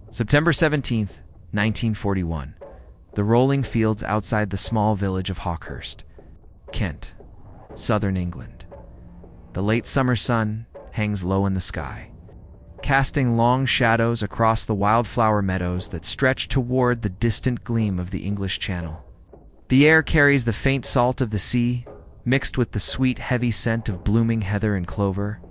September 17th, 1941. The rolling fields outside the small village of Hawkhurst, Kent, southern England. The late summer sun hangs low in the sky, casting long shadows across the wildflower meadows that stretch toward the distant gleam of the English Channel. The air carries the faint salt of the sea, mixed with the sweet, heavy scent of blooming heather and clover.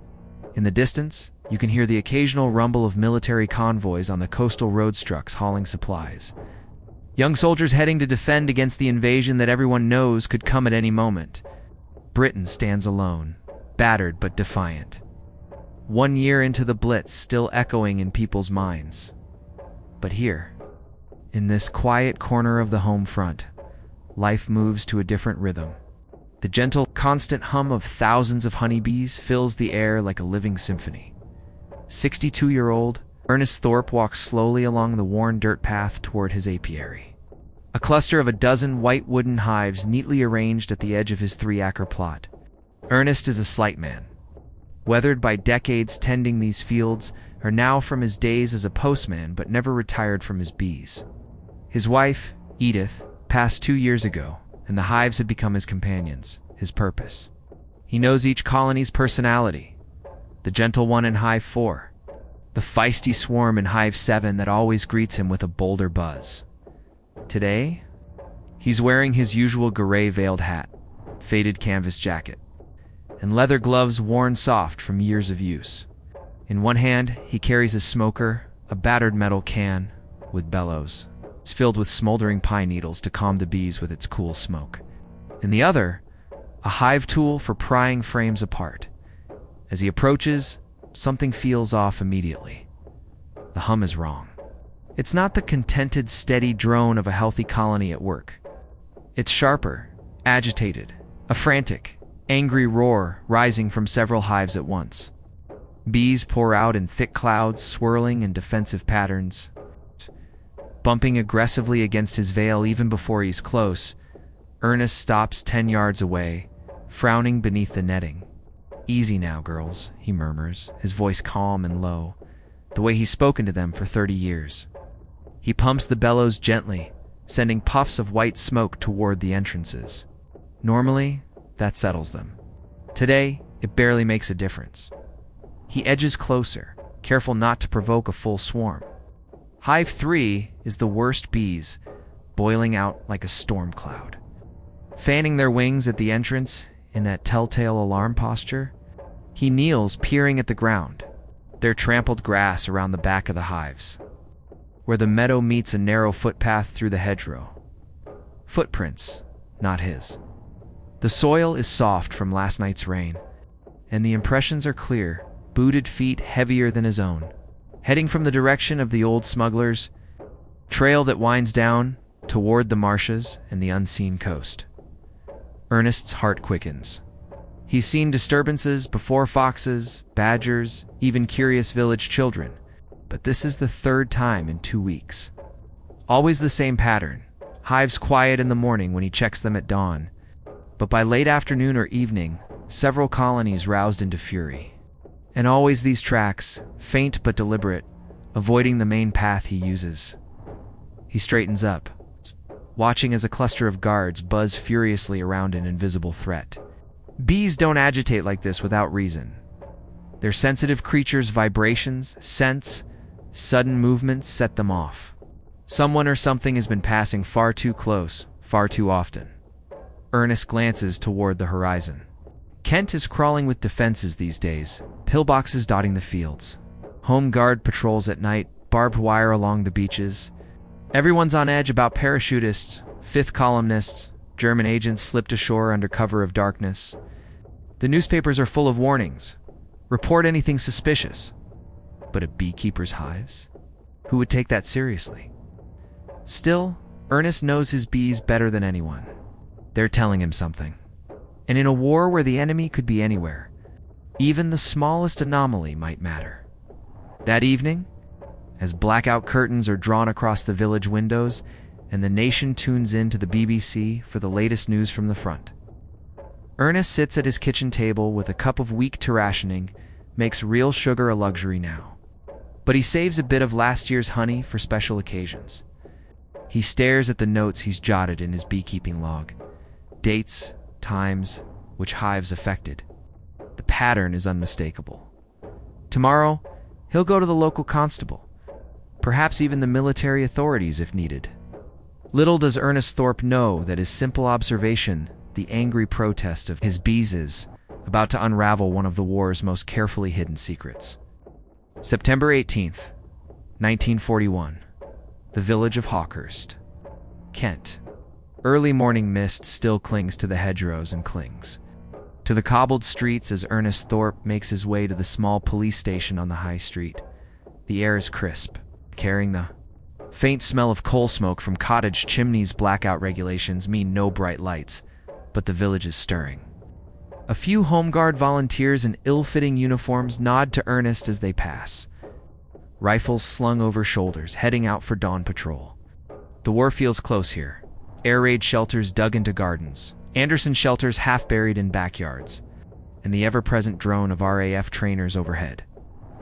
In the distance, you can hear the occasional rumble of military convoys on the coastal road trucks hauling supplies. Young soldiers heading to defend against the invasion that everyone knows could come at any moment. Britain stands alone, battered but defiant. 1 year into the Blitz, still echoing in people's minds. But here, in this quiet corner of the home front, life moves to a different rhythm. The gentle, constant hum of thousands of honeybees fills the air like a living symphony. 62-year-old Ernest Thorpe walks slowly along the worn dirt path toward his apiary. A cluster of a dozen white wooden hives neatly arranged at the edge of his 3-acre plot. Ernest is a slight man, weathered by decades tending these fields, or now from his days as a postman, but never retired from his bees. His wife, Edith, passed 2 years ago, and the hives had become his companions, his purpose. He knows each colony's personality. The gentle one in Hive 4, the feisty swarm in Hive 7 that always greets him with a bolder buzz. Today, he's wearing his usual gray veiled hat, faded canvas jacket, and leather gloves worn soft from years of use. In one hand, he carries a smoker, a battered metal can with bellows. It's filled with smoldering pine needles to calm the bees with its cool smoke. In the other, a hive tool for prying frames apart. As he approaches, something feels off immediately. The hum is wrong. It's not the contented, steady drone of a healthy colony at work. It's sharper, agitated, a frantic, angry roar rising from several hives at once. Bees pour out in thick clouds, swirling in defensive patterns. Bumping aggressively against his veil even before he's close, Ernest stops 10 yards away, frowning beneath the netting. "Easy now, girls," he murmurs, his voice calm and low, the way he's spoken to them for 30 years. He pumps the bellows gently, sending puffs of white smoke toward the entrances. Normally, that settles them. Today, it barely makes a difference. He edges closer, careful not to provoke a full swarm. Hive 3 is the worst bees, boiling out like a storm cloud. Fanning their wings at the entrance in that telltale alarm posture, he kneels, peering at the ground, their trampled grass around the back of the hives, where the meadow meets a narrow footpath through the hedgerow. Footprints, not his. The soil is soft from last night's rain, and the impressions are clear, booted feet heavier than his own, heading from the direction of the old smuggler's trail that winds down toward the marshes and the unseen coast. Ernest's heart quickens. He's seen disturbances before: foxes, badgers, even curious village children, but this is the 3rd time in 2 weeks. Always the same pattern: hives quiet in the morning when he checks them at dawn, but by late afternoon or evening, several colonies roused into fury. And always these tracks, faint but deliberate, avoiding the main path he uses. He straightens up, watching as a cluster of guards buzz furiously around an invisible threat. Bees don't agitate like this without reason. Their sensitive creatures' vibrations, scents, sudden movements set them off. Someone or something has been passing far too close, far too often. Ernest glances toward the horizon. Kent is crawling with defenses these days, pillboxes dotting the fields. Home guard patrols at night, barbed wire along the beaches. Everyone's on edge about parachutists, fifth columnists, German agents slipped ashore under cover of darkness. The newspapers are full of warnings. Report anything suspicious. But at Beekeeper's hives? Who would take that seriously? Still, Ernest knows his bees better than anyone. They're telling him something. And in a war where the enemy could be anywhere, even the smallest anomaly might matter. That evening, as blackout curtains are drawn across the village windows and the nation tunes in to the BBC for the latest news from the front, Ernest sits at his kitchen table with a cup of weak to rationing, makes real sugar a luxury now. but he saves a bit of last year's honey for special occasions. He stares at the notes he's jotted in his beekeeping log. Dates, times, which hives affected. The pattern is unmistakable. Tomorrow, he'll go to the local constable, perhaps even the military authorities if needed. Little does Ernest Thorpe know that his simple observation, the angry protest of his bees, is about to unravel one of the war's most carefully hidden secrets. September 18th, 1941. The village of Hawkhurst, Kent. Early morning mist still clings to the hedgerows and clings to the cobbled streets as Ernest Thorpe makes his way to the small police station on the high street. The air is crisp, carrying the faint smell of coal smoke from cottage chimneys. Blackout regulations mean no bright lights, but the village is stirring. A few Home Guard volunteers in ill-fitting uniforms nod to Ernest as they pass, rifles slung over shoulders, heading out for dawn patrol. The war feels close here. Air raid shelters dug into gardens, Anderson shelters half buried in backyards, and the ever-present drone of RAF trainers overhead.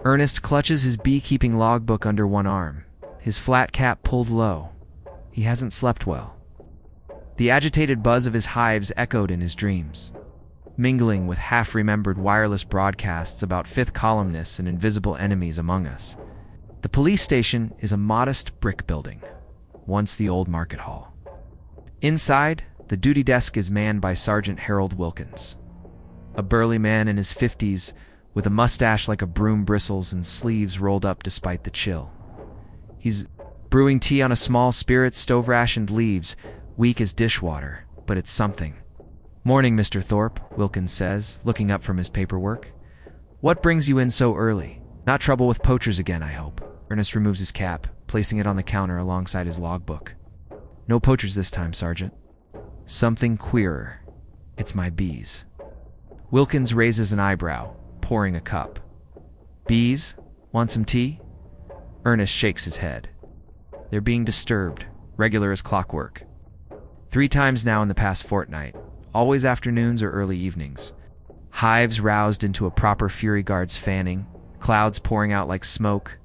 Ernest clutches his beekeeping logbook under one arm, his flat cap pulled low. He hasn't slept well. The agitated buzz of his hives echoed in his dreams, mingling with half-remembered wireless broadcasts about fifth columnists and invisible enemies among us. The police station is a modest brick building, once the old market hall. Inside, the duty desk is manned by Sergeant Harold Wilkins, a burly man in his 50s with a mustache like a broom bristles and sleeves rolled up despite the chill. He's brewing tea on a small spirit stove rationed leaves, weak as dishwater, but it's something. "Morning, Mr. Thorpe," Wilkins says, looking up from his paperwork. "What brings you in so early? Not trouble with poachers again, I hope." Ernest removes his cap, placing it on the counter alongside his logbook. "No poachers this time, Sergeant. Something queerer. It's my bees." Wilkins raises an eyebrow, pouring a cup. "Bees? Want some tea?" Ernest shakes his head. "They're being disturbed, regular as clockwork. 3 times now in the past fortnight, always afternoons or early evenings. Hives roused into a proper fury, guards fanning, clouds pouring out like smoke,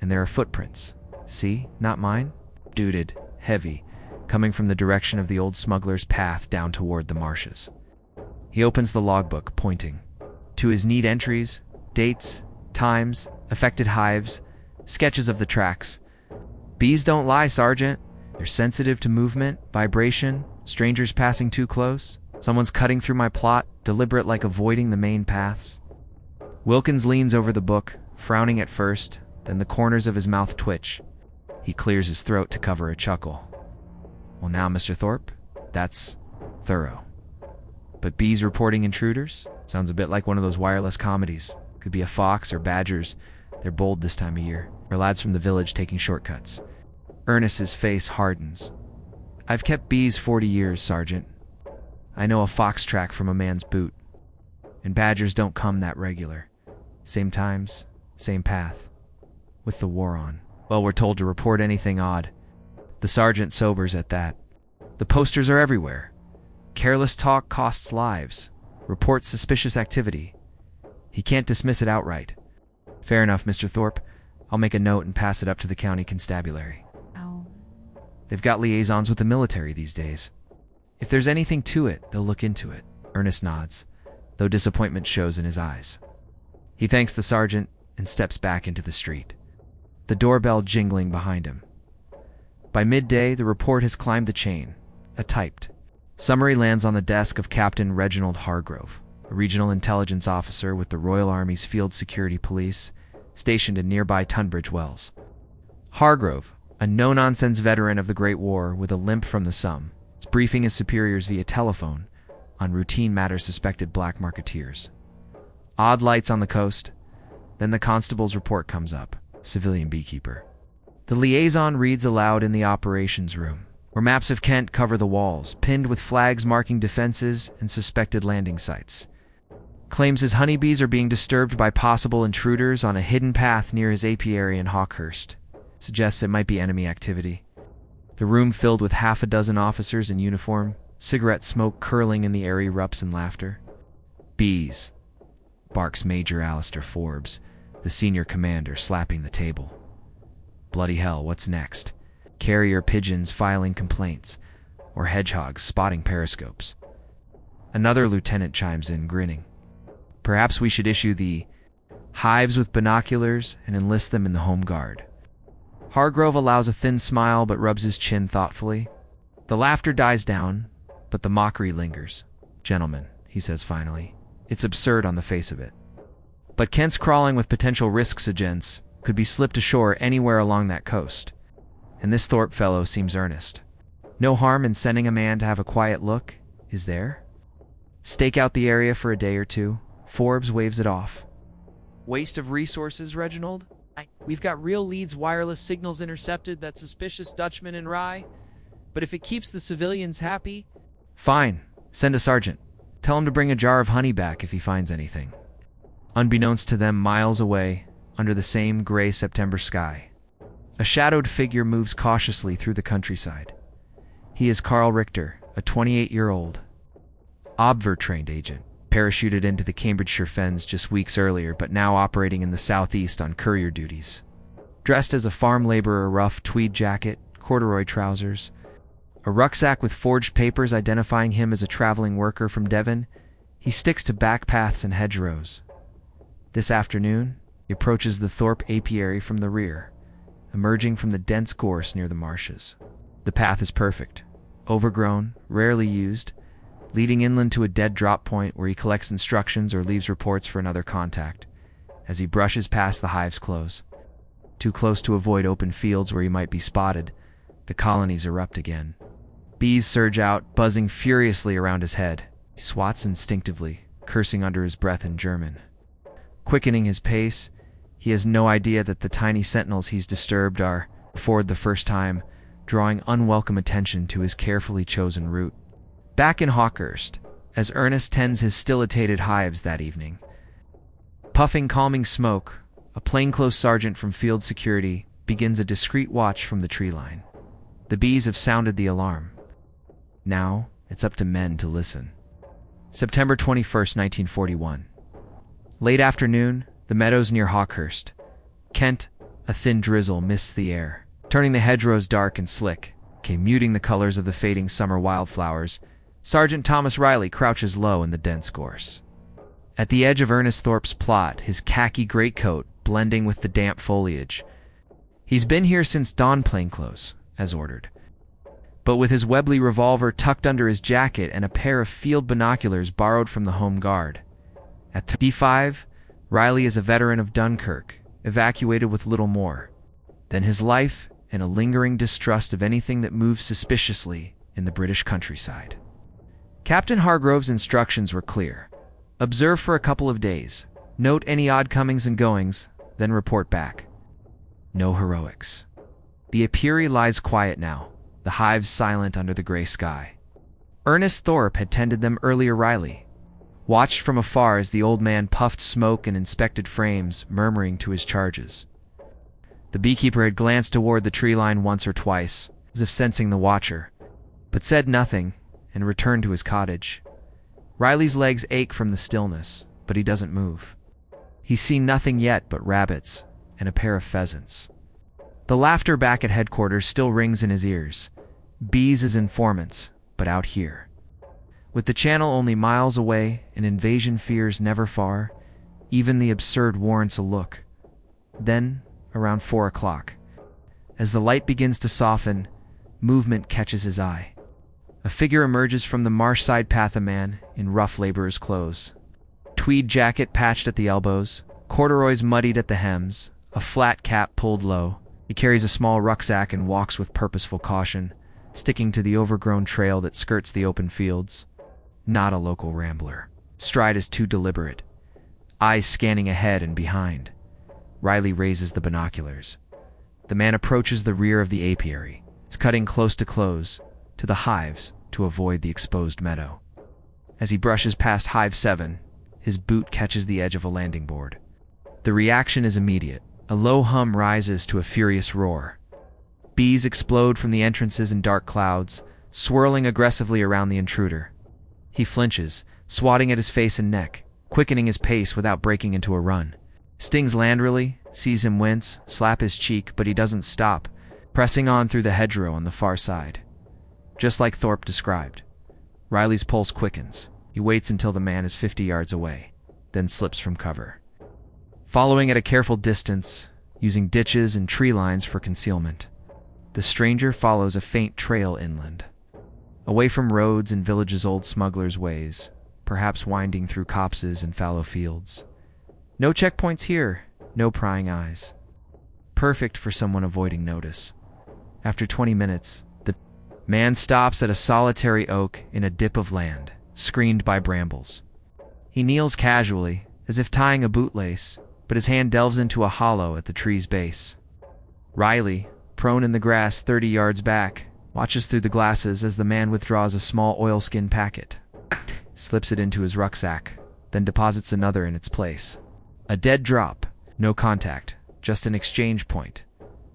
and there are footprints. See, not mine? Duded, heavy, coming from the direction of the old smuggler's path down toward the marshes." He opens the logbook, pointing to his neat entries, dates, times, affected hives, sketches of the tracks. "Bees don't lie, Sergeant. They're sensitive to movement, vibration, strangers passing too close. Someone's cutting through my plot, deliberate like avoiding the main paths." Wilkins leans over the book, frowning at first, then the corners of his mouth twitch. He clears his throat to cover a chuckle. "Well now, Mr. Thorpe, that's thorough. But bees reporting intruders? Sounds a bit like one of those wireless comedies. Could be a fox or badgers. They're bold this time of year. Or lads from the village taking shortcuts." Ernest's face hardens. "I've kept bees 40 years, Sergeant. I know a fox track from a man's boot. And badgers don't come that regular. Same times, same path. With the war on. Well, we're told to report anything odd." The sergeant sobers at that. "The posters are everywhere. Careless talk costs lives. Report suspicious activity." He can't dismiss it outright. "Fair enough, Mr. Thorpe. I'll make a note and pass it up to the county constabulary." Ow. They've got liaisons with the military these days. If there's anything to it, they'll look into it. Ernest nods, though disappointment shows in his eyes. He thanks the sergeant and steps back into the street, the doorbell jingling behind him. By midday, the report has climbed the chain. A typed summary lands on the desk of Captain Reginald Hargrove, a regional intelligence officer with the Royal Army's Field Security Police, stationed in nearby Tunbridge Wells. Hargrove, a no-nonsense veteran of the Great War with a limp from the Somme, is briefing his superiors via telephone on routine matters suspected black marketeers. Odd lights on the coast. Then the constable's report comes up. Civilian beekeeper. The liaison reads aloud in the operations room, where maps of Kent cover the walls, pinned with flags marking defenses and suspected landing sites. Claims his honeybees are being disturbed by possible intruders on a hidden path near his apiary in Hawkhurst. Suggests it might be enemy activity. The room filled with half a dozen officers in uniform, cigarette smoke curling in the air erupts in laughter. "Bees," barks Major Alistair Forbes, the senior commander slapping the table. Bloody hell, what's next? Carrier pigeons filing complaints, or hedgehogs spotting periscopes. Another lieutenant chimes in, grinning. Perhaps we should issue the hives with binoculars and enlist them in the home guard. Hargrove allows a thin smile but rubs his chin thoughtfully. The laughter dies down, but the mockery lingers. Gentlemen, he says finally, it's absurd on the face of it. But Kent's crawling with potential risks against could be slipped ashore anywhere along that coast. And this Thorpe fellow seems earnest. No harm in sending a man to have a quiet look, is there? Stake out the area for a day or two. Forbes waves it off. Waste of resources, Reginald? We've got real leads, wireless signals intercepted, that suspicious Dutchman in Rye. But if it keeps the civilians happy... Fine. Send a sergeant. Tell him to bring a jar of honey back if he finds anything. Unbeknownst to them, miles away, under the same gray September sky, a shadowed figure moves cautiously through the countryside. He is Carl Richter, a 28-year-old Abwehr-trained agent, parachuted into the Cambridgeshire Fens just weeks earlier, but now operating in the southeast on courier duties. Dressed as a farm laborer, rough tweed jacket, corduroy trousers, a rucksack with forged papers identifying him as a traveling worker from Devon, he sticks to back paths and hedgerows. This afternoon, he approaches the Thorpe apiary from the rear, emerging from the dense gorse near the marshes. The path is perfect, overgrown, rarely used, leading inland to a dead drop point where he collects instructions or leaves reports for another contact. As he brushes past the hives close, too close to avoid open fields where he might be spotted, the colonies erupt again. Bees surge out, buzzing furiously around his head. He swats instinctively, cursing under his breath in German. Quickening his pace, he has no idea that the tiny sentinels he's disturbed are, for the first time, drawing unwelcome attention to his carefully chosen route. Back in Hawkhurst, as Ernest tends his stilitated hives that evening, puffing calming smoke, a plainclothes sergeant from field security begins a discreet watch from the tree line. The bees have sounded the alarm. Now, it's up to men to listen. September 21st, 1941. Late afternoon, the meadows near Hawkhurst. Kent, a thin drizzle mists the air, turning the hedgerows dark and slick, muting the colors of the fading summer wildflowers. Sergeant Thomas Riley crouches low in the dense gorse. At the edge of Ernest Thorpe's plot, his khaki greatcoat blending with the damp foliage. He's been here since dawn, plainclothes, as ordered. But with his Webley revolver tucked under his jacket and a pair of field binoculars borrowed from the home guard. At D5, Riley is a veteran of Dunkirk, evacuated with little more than his life and a lingering distrust of anything that moves suspiciously in the British countryside. Captain Hargrove's instructions were clear. Observe for a couple of days, note any odd comings and goings, then report back. No heroics. The apiary lies quiet now, the hives silent under the gray sky. Ernest Thorpe had tended them earlier. Riley watched from afar as the old man puffed smoke and inspected frames, murmuring to his charges. The beekeeper had glanced toward the tree line once or twice, as if sensing the watcher, but said nothing and returned to his cottage. Riley's legs ache from the stillness, but he doesn't move. He's seen nothing yet but rabbits and a pair of pheasants. The laughter back at headquarters still rings in his ears. Bees as informants, but out here. With the channel only miles away and invasion fears never far, even the absurd warrants a look. Then, around 4 o'clock, as the light begins to soften, movement catches his eye. A figure emerges from the marsh-side path, a man in rough laborer's clothes. Tweed jacket patched at the elbows, corduroys muddied at the hems, a flat cap pulled low. He carries a small rucksack and walks with purposeful caution, sticking to the overgrown trail that skirts the open fields. Not a local rambler. Stride is too deliberate, eyes scanning ahead and behind. Riley raises the binoculars. The man approaches the rear of the apiary. He's cutting close to the hives to avoid the exposed meadow. As he brushes past Hive 7, his boot catches the edge of a landing board. The reaction is immediate. A low hum rises to a furious roar. Bees explode from the entrances in dark clouds, swirling aggressively around the intruder. He flinches, swatting at his face and neck, quickening his pace without breaking into a run. Stings Landrily, sees him wince, slap his cheek, but he doesn't stop, pressing on through the hedgerow on the far side. Just like Thorpe described. Riley's pulse quickens. He waits until the man is 50 yards away, then slips from cover. Following at a careful distance, using ditches and tree lines for concealment, the stranger follows a faint trail inland, away from roads and villages' old smugglers' ways, perhaps winding through copses and fallow fields. No checkpoints here, no prying eyes. Perfect for someone avoiding notice. After 20 minutes, the man stops at a solitary oak in a dip of land, screened by brambles. He kneels casually, as if tying a bootlace, but his hand delves into a hollow at the tree's base. Riley, prone in the grass 30 yards back, watches through the glasses as the man withdraws a small oilskin packet, slips it into his rucksack, then deposits another in its place. A dead drop, no contact, just an exchange point.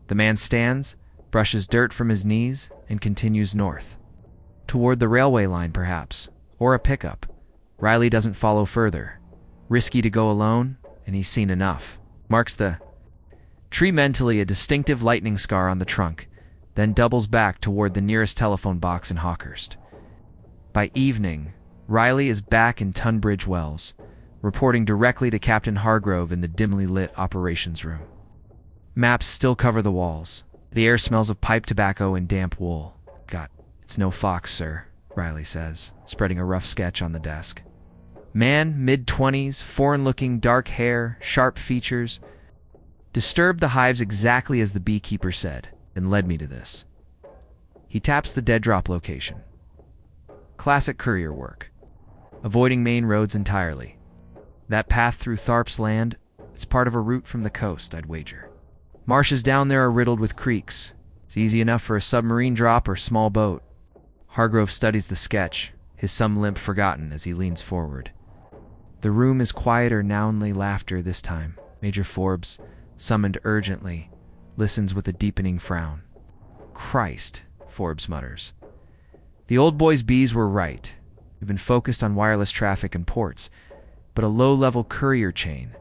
The man stands, brushes dirt from his knees, and continues north. Toward the railway line, perhaps, or a pickup. Riley doesn't follow further. Risky to go alone, and he's seen enough. Marks the tree mentally a distinctive lightning scar on the trunk, then doubles back toward the nearest telephone box in Hawkhurst. By evening, Riley is back in Tunbridge Wells, reporting directly to Captain Hargrove in the dimly lit operations room. Maps still cover the walls. The air smells of pipe tobacco and damp wool. It's no fox, sir, Riley says, spreading a rough sketch on the desk. Man, mid-20s, foreign-looking, dark hair, sharp features. Disturbed the hives exactly as the beekeeper said, and led me to this. He taps the dead drop location. Classic courier work. Avoiding main roads entirely. That path through Thorpe's land, it's part of a route from the coast, I'd wager. Marshes down there are riddled with creeks. It's easy enough for a submarine drop or small boat. Hargrove studies the sketch, his some limp forgotten as he leans forward. The room is quieter nownly laughter this time. Major Forbes, summoned urgently, listens with a deepening frown. Christ, Forbes mutters. The old boy's bees were right. We've been focused on wireless traffic and ports, but a low-level courier chain,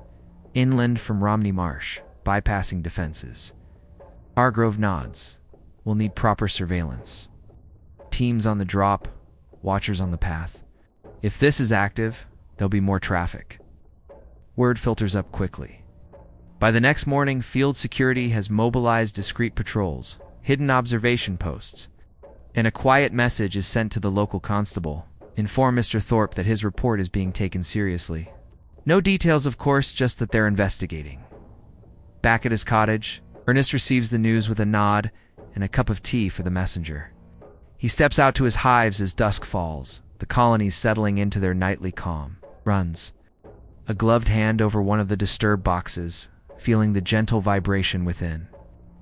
inland from Romney Marsh, bypassing defenses. Hargrove nods. We'll need proper surveillance. Teams on the drop, watchers on the path. If this is active, there'll be more traffic. Word filters up quickly. By the next morning, field security has mobilized discreet patrols, hidden observation posts, and a quiet message is sent to the local constable. Inform Mr. Thorpe that his report is being taken seriously. No details, of course, just that they're investigating. Back at his cottage, Ernest receives the news with a nod and a cup of tea for the messenger. He steps out to his hives as dusk falls, the colonies settling into their nightly calm. Runs, a gloved hand over one of the disturbed boxes, feeling the gentle vibration within.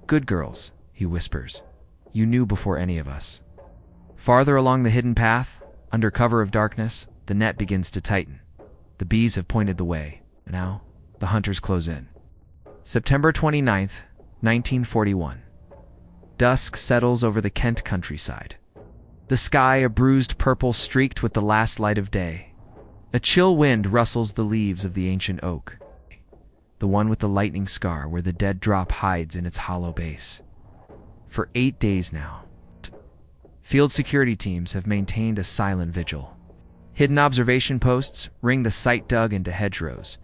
Good girls, he whispers. You knew before any of us. Farther along the hidden path, under cover of darkness, the net begins to tighten. The bees have pointed the way. Now, the hunters close in. September 29th, 1941. Dusk settles over the Kent countryside. The sky a bruised purple streaked with the last light of day. A chill wind rustles the leaves of the ancient oak, the one with the lightning scar where the dead drop hides in its hollow base. For 8 days now, field security teams have maintained a silent vigil. Hidden observation posts ring the site dug into hedgerows,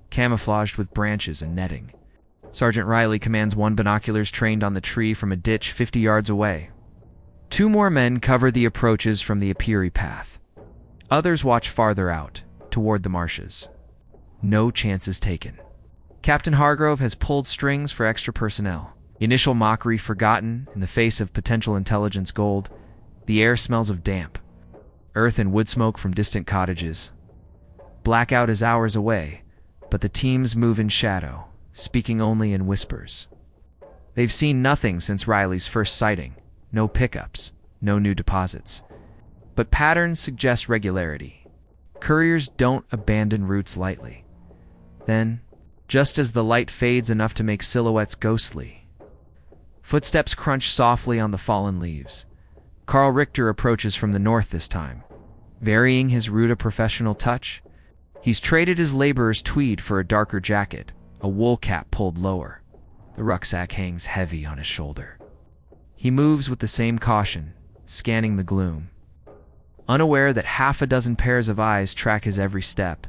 camouflaged with branches and netting. Sergeant Riley commands one binoculars trained on the tree from a ditch 50 yards away. 2 more men cover the approaches from the Abwehr path. Others watch farther out, toward the marshes. No chances taken. Captain Hargrove has pulled strings for extra personnel. Initial mockery forgotten in the face of potential intelligence gold. The air smells of damp. Earth and wood smoke from distant cottages. Blackout is hours away, but the teams move in shadow, speaking only in whispers. They've seen nothing since Riley's first sighting. No pickups, no new deposits. But patterns suggest regularity. Couriers don't abandon routes lightly. Then, just as the light fades enough to make silhouettes ghostly, footsteps crunch softly on the fallen leaves. Carl Richter approaches from the north this time. Varying his route a professional touch, he's traded his laborer's tweed for a darker jacket, a wool cap pulled lower. The rucksack hangs heavy on his shoulder. He moves with the same caution, scanning the gloom. Unaware that half a dozen pairs of eyes track his every step,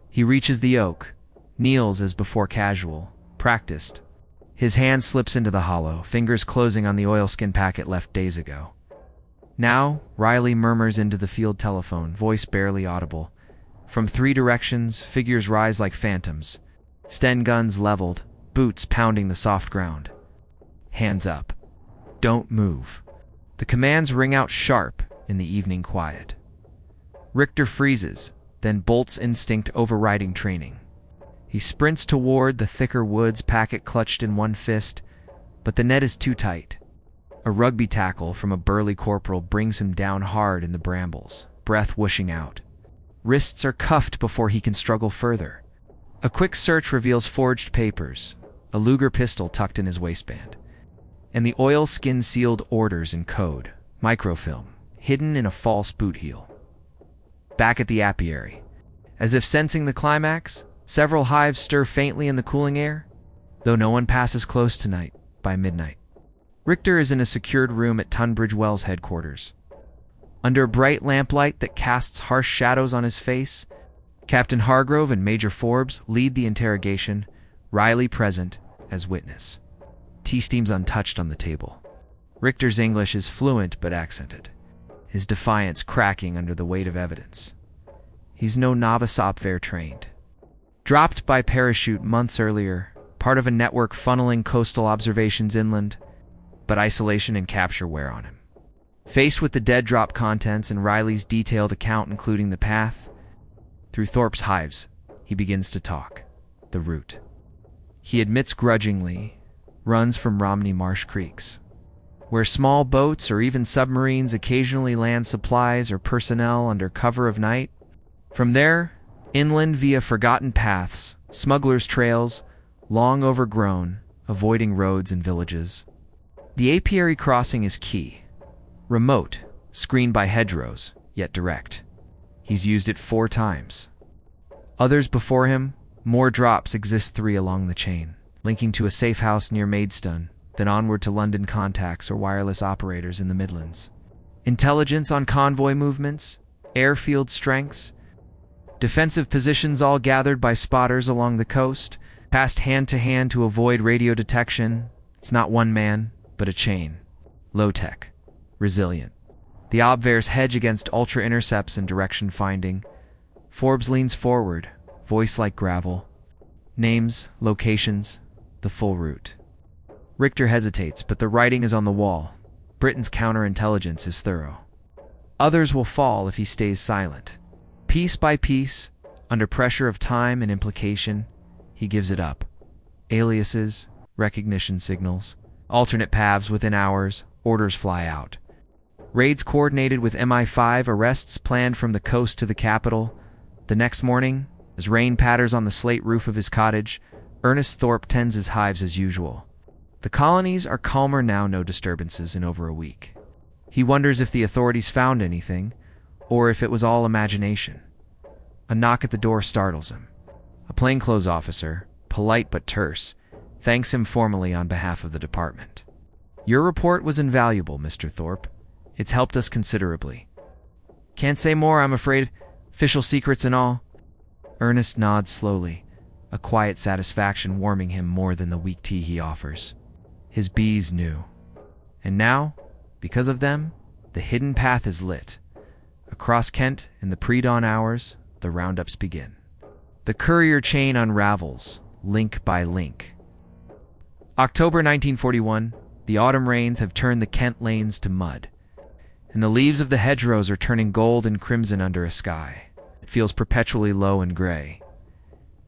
he reaches the oak, kneels as before casual, practiced. His hand slips into the hollow, fingers closing on the oilskin packet left days ago. Now, Riley murmurs into the field telephone, voice barely audible. From 3 directions, figures rise like phantoms. Sten guns leveled, boots pounding the soft ground. Hands up. Don't move. The commands ring out sharp in the evening quiet. Richter freezes, then bolts instinct overriding training. He sprints toward the thicker woods, packet clutched in one fist, but the net is too tight. A rugby tackle from a burly corporal brings him down hard in the brambles, breath whooshing out. Wrists are cuffed before he can struggle further. A quick search reveals forged papers, a Luger pistol tucked in his waistband, and the oilskin-sealed orders in code, microfilm, hidden in a false boot heel. Back at the apiary, as if sensing the climax, several hives stir faintly in the cooling air, though no one passes close tonight by midnight. Richter is in a secured room at Tunbridge Wells headquarters. Under a bright lamplight that casts harsh shadows on his face, Captain Hargrove and Major Forbes lead the interrogation, Riley present as witness. Tea steams untouched on the table. Richter's English is fluent but accented, his defiance cracking under the weight of evidence. He's no novice Abwehr trained. Dropped by parachute months earlier, part of a network funneling coastal observations inland, but isolation and capture wear on him. Faced with the dead drop contents and Riley's detailed account including the path, through Thorpe's hives, he begins to talk. The route. He admits grudgingly, runs from Romney Marsh creeks, where small boats or even submarines occasionally land supplies or personnel under cover of night. From there, inland via forgotten paths, smugglers' trails, long overgrown, avoiding roads and villages. The apiary crossing is key. Remote, screened by hedgerows, yet direct. He's used it 4 times. Others before him, more drops exist 3 along the chain, linking to a safe house near Maidstone, then onward to London contacts or wireless operators in the Midlands. Intelligence on convoy movements, airfield strengths, defensive positions all gathered by spotters along the coast, passed hand to hand to avoid radio detection. It's not one man, but a chain. Low-tech, resilient. The Abwehr's hedge against ultra-intercepts and direction finding. Forbes leans forward, voice like gravel. Names, locations, the full route. Richter hesitates, but the writing is on the wall. Britain's counterintelligence is thorough. Others will fall if he stays silent. Piece by piece, under pressure of time and implication, he gives it up. Aliases, recognition signals, alternate paths within hours, orders fly out. Raids coordinated with MI5, arrests planned from the coast to the capital. The next morning, as rain patters on the slate roof of his cottage, Ernest Thorpe tends his hives as usual. The colonies are calmer now, no disturbances in over a week. He wonders if the authorities found anything, or if it was all imagination. A knock at the door startles him. A plainclothes officer, polite but terse, thanks him formally on behalf of the department. "Your report was invaluable, Mr. Thorpe. It's helped us considerably." "Can't say more, I'm afraid. Official secrets and all." Ernest nods slowly, a quiet satisfaction warming him more than the weak tea he offers. His bees knew. And now, because of them, the hidden path is lit. Across Kent, in the pre-dawn hours, the roundups begin. The Courier chain unravels, link by link. October 1941, the autumn rains have turned the Kent lanes to mud, and the leaves of the hedgerows are turning gold and crimson under a sky that feels perpetually low and gray.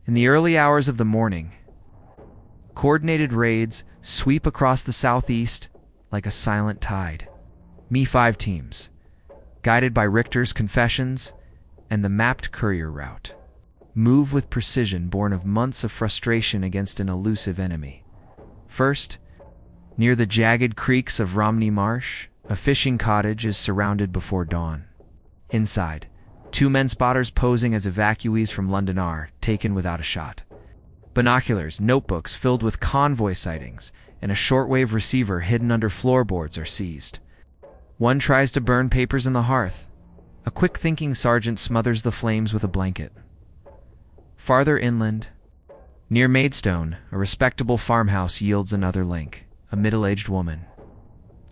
In the early hours of the morning, coordinated raids sweep across the southeast like a silent tide. Mi-5 teams, guided by Richter's confessions and the mapped courier route, move with precision born of months of frustration against an elusive enemy. First, near the jagged creeks of Romney Marsh, a fishing cottage is surrounded before dawn. Inside, 2 men spotters posing as evacuees from London are taken without a shot. Binoculars, notebooks filled with convoy sightings, and a shortwave receiver hidden under floorboards are seized. One tries to burn papers in the hearth. A quick-thinking sergeant smothers the flames with a blanket. Farther inland, near Maidstone, a respectable farmhouse yields another link, a middle-aged woman.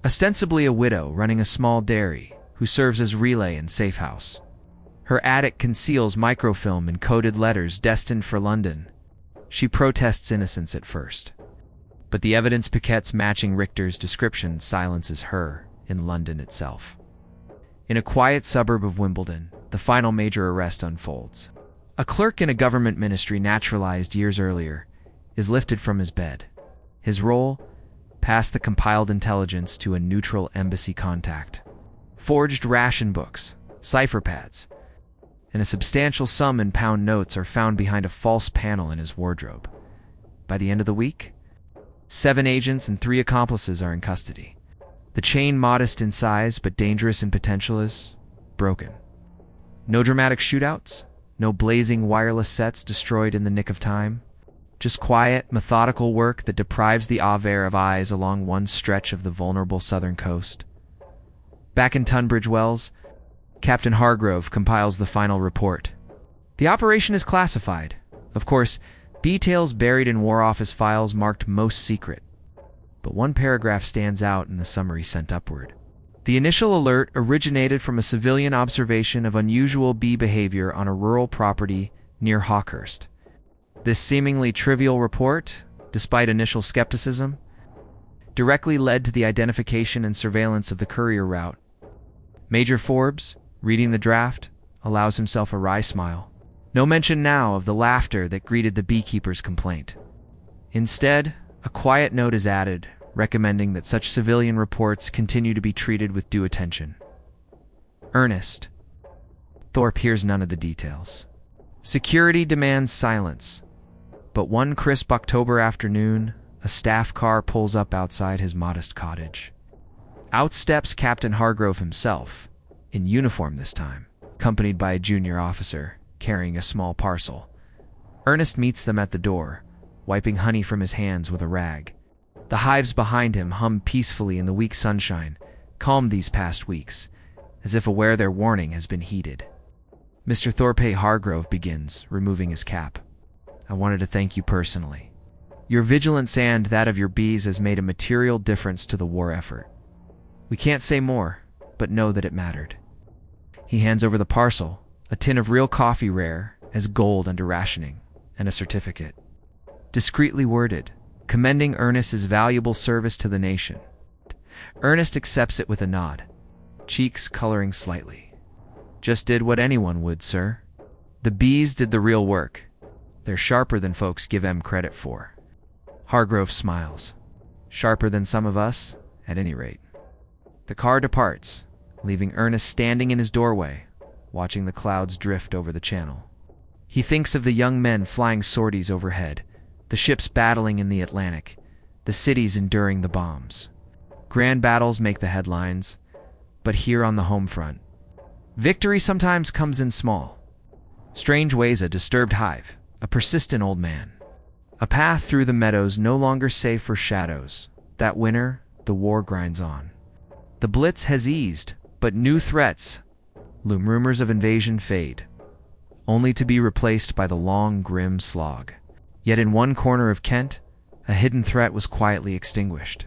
Ostensibly a widow running a small dairy, who serves as relay and safehouse. Her attic conceals microfilm in coded letters destined for London. She protests innocence at first, but the evidence piquettes matching Richter's description silences her in London itself. In a quiet suburb of Wimbledon, the final major arrest unfolds. A clerk in a government ministry naturalized years earlier is lifted from his bed. His role? Pass the compiled intelligence to a neutral embassy contact. Forged ration books, cipher pads, and a substantial sum in pound notes are found behind a false panel in his wardrobe. By the end of the week, 7 agents and 3 accomplices are in custody. The chain, modest in size but dangerous in potential, is broken. No dramatic shootouts, no blazing wireless sets destroyed in the nick of time. Just quiet, methodical work that deprives the Abwehr of eyes along one stretch of the vulnerable southern coast. Back in Tunbridge Wells, Captain Hargrove compiles the final report. The operation is classified. Of course, details buried in War Office files marked most secret. But one paragraph stands out in the summary sent upward. The initial alert originated from a civilian observation of unusual bee behavior on a rural property near Hawkhurst. This seemingly trivial report, despite initial skepticism, directly led to the identification and surveillance of the courier route. Major Forbes, reading the draft, allows himself a wry smile. No mention now of the laughter that greeted the beekeeper's complaint. Instead, a quiet note is added, recommending that such civilian reports continue to be treated with due attention. Ernest Thorpe hears none of the details. Security demands silence. But one crisp October afternoon, a staff car pulls up outside his modest cottage. Out steps Captain Hargrove himself, in uniform this time, accompanied by a junior officer, carrying a small parcel. Ernest meets them at the door, wiping honey from his hands with a rag. The hives behind him hum peacefully in the weak sunshine, calmed these past weeks, as if aware their warning has been heeded. Mr. Thorpe Hargrove begins, removing his cap. I wanted to thank you personally. Your vigilance and that of your bees has made a material difference to the war effort. We can't say more, but know that it mattered. He hands over the parcel, a tin of real coffee rare as gold under rationing, and a certificate. Discreetly worded, commending Ernest's valuable service to the nation. Ernest accepts it with a nod, cheeks coloring slightly. Just did what anyone would, sir. The bees did the real work. They're sharper than folks give them credit for. Hargrove smiles. Sharper than some of us, at any rate. The car departs, leaving Ernest standing in his doorway, watching the clouds drift over the channel. He thinks of the young men flying sorties overhead, the ships battling in the Atlantic, the cities enduring the bombs. Grand battles make the headlines, but here on the home front, victory sometimes comes in small. Strange ways, a disturbed hive, a persistent old man. A path through the meadows no longer safe for shadows. That winter, the war grinds on. The blitz has eased, but new threats loom. Rumors of invasion fade, only to be replaced by the long, grim slog. Yet in one corner of Kent, a hidden threat was quietly extinguished.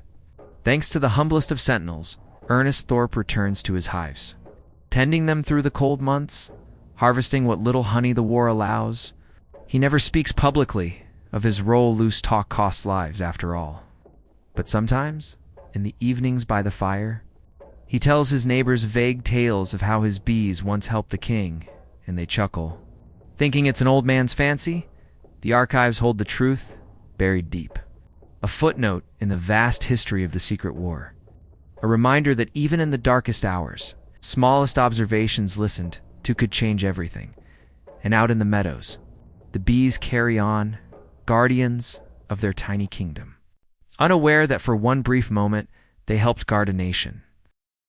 Thanks to the humblest of Sentinels, Ernest Thorpe returns to his hives. Tending them through the cold months, harvesting what little honey the war allows. He never speaks publicly of his role. Loose talk costs lives, after all. But sometimes, in the evenings by the fire, he tells his neighbors vague tales of how his bees once helped the king, and they chuckle. Thinking it's an old man's fancy, the archives hold the truth, buried deep. A footnote in the vast history of the Secret War. A reminder that even in the darkest hours, smallest observations listened to could change everything. And out in the meadows, the bees carry on, guardians of their tiny kingdom. Unaware that for one brief moment, they helped guard a nation.